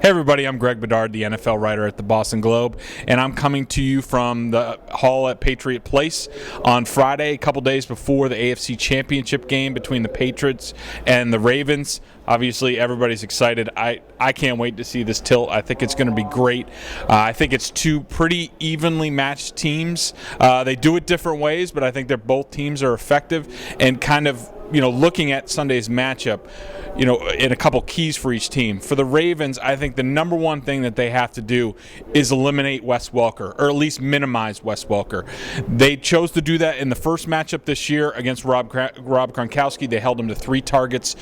Hey everybody, I'm Greg Bedard, the NFL writer at the Boston Globe, and I'm coming to you from the hall at Patriot Place on Friday, a couple days before the AFC Championship game between the Patriots and the Ravens. Obviously, everybody's excited. I can't wait to see this tilt. I think it's going to be great. I think it's two pretty evenly matched teams. They do it different ways, but I think that both teams are effective and kind of, looking at Sunday's matchup, in a couple keys for each team. For the Ravens, I think the number one thing that they have to do is eliminate Wes Welker, or at least minimize Wes Welker. They chose to do that in the first matchup this year against Rob Gronkowski. They held him to 3 targets,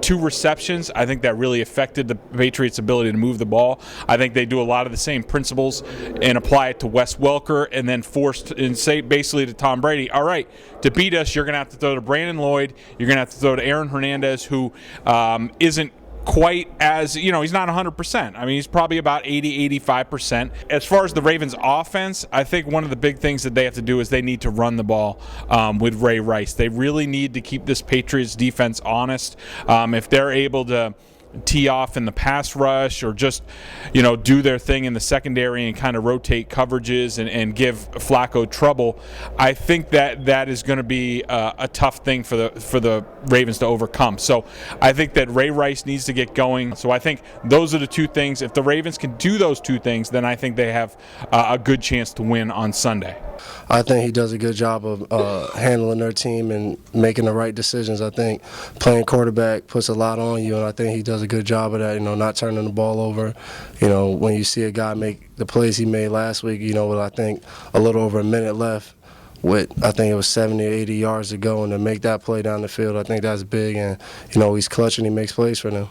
2 receptions. I think that really affected the Patriots' ability to move the ball. I think they do a lot of the same principles and apply it to Wes Welker, and then forced and say basically to Tom Brady, all right, to beat us, you're going to have to throw to Brandon Lloyd. You're going to have to throw to Aaron Hernandez, who isn't quite as, he's not 100%. I mean, he's probably about 80-85%. As far as the Ravens offense, I think one of the big things that they have to do is they need to run the ball with Ray Rice. They really need to keep this Patriots defense honest. If they're able to tee off in the pass rush, or just do their thing in the secondary and kind of rotate coverages and give Flacco trouble, I think that is going to be a tough thing for the Ravens to overcome. So I think that Ray Rice needs to get going. So I think those are the two things. If the Ravens can do those two things, then I think they have a good chance to win on Sunday. I think he does a good job of handling their team and making the right decisions. I think playing quarterback puts a lot on you, and I think he does a good job of that, not turning the ball over. When you see a guy make the plays he made last week, with I think a little over a minute left, with I think it was 70 or 80 yards to go, and to make that play down the field, I think that's big, and he's clutch and he makes plays for them.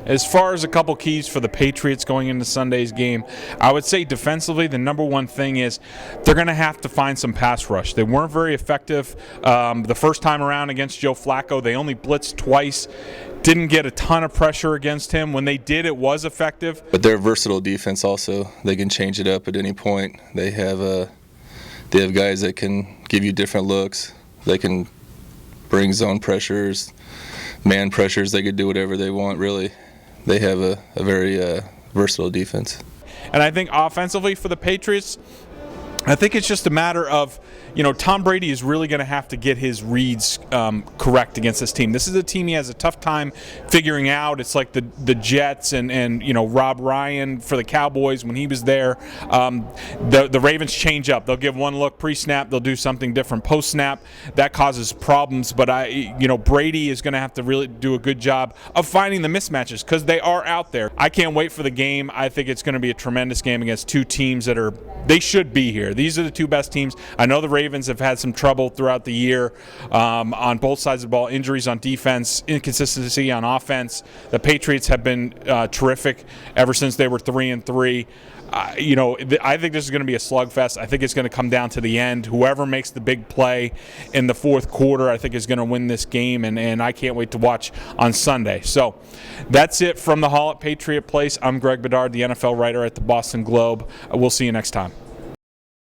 As far as a couple keys for the Patriots going into Sunday's game, I would say defensively, the number one thing is they're going to have to find some pass rush. They weren't very effective the first time around against Joe Flacco. They only blitzed twice, didn't get a ton of pressure against him. When they did, it was effective. But they're a versatile defense also. They can change it up at any point. They have guys that can give you different looks. They can bring zone pressures, man pressures. They could do whatever they want, really. They have a very versatile defense. And I think offensively for the Patriots, I think it's just a matter of, Tom Brady is really going to have to get his reads correct against this team. This is a team he has a tough time figuring out. It's like the Jets and Rob Ryan for the Cowboys when he was there. The Ravens change up. They'll give one look pre-snap. They'll do something different post-snap. That causes problems. But Brady is going to have to really do a good job of finding the mismatches because they are out there. I can't wait for the game. I think it's going to be a tremendous game against two teams they should be here. These are the two best teams. I know the Ravens have had some trouble throughout the year on both sides of the ball, injuries on defense, inconsistency on offense. The Patriots have been terrific ever since they were 3-3. I think this is going to be a slugfest. I think it's going to come down to the end. Whoever makes the big play in the fourth quarter, I think, is going to win this game, and I can't wait to watch on Sunday. So that's it from the hall at Patriot Place. I'm Greg Bedard, the NFL writer at the Boston Globe. We'll see you next time.